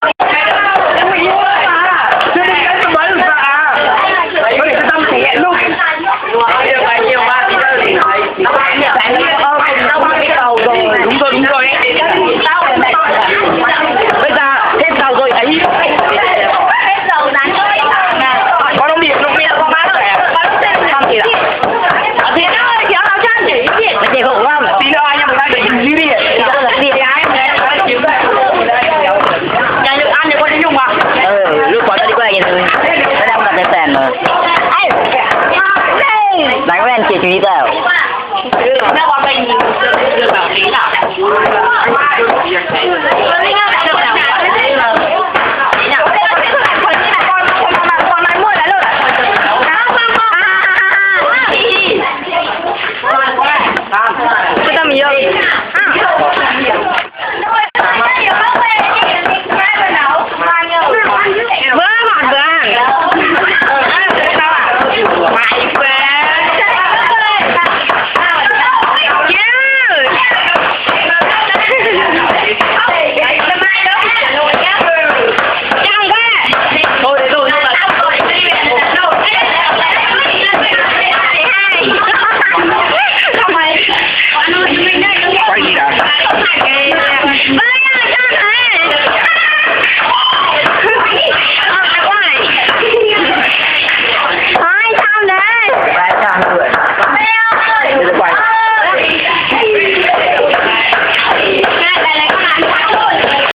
Chưa đi đến tôi mới được à. Có thể tâm thể luôn. Nhiều ba thì nó thì nó ba cái đầu rồi. Đúng rồi